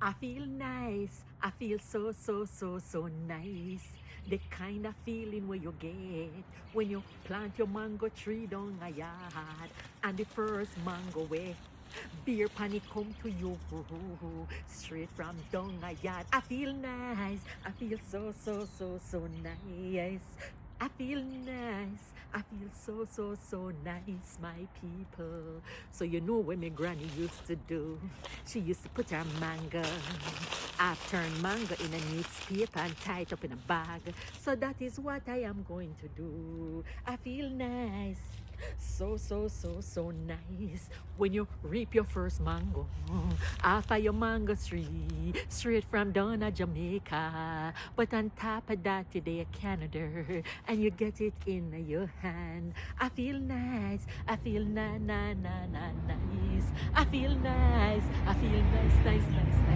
I feel nice. I feel so, so, so, so nice. The kind of feeling where you get when you plant your mango tree down a yard and the first mango way. Beer panic come to you straight from down a yard. I feel nice. I feel so, so, so, so nice. I feel nice. I feel so, so, so nice, my people. So you know what my granny used to do? She used to put her mango, half turned mango in a newspaper and tie it up in a bag. So that is what I am going to do. I feel nice. So, so, so, so nice when you reap your first mango off of your mango tree, straight from down at Jamaica. But on top of that, today Canada, and you get it in your hand. I feel nice. I feel nice. I feel nice. I feel nice, nice, nice, nice.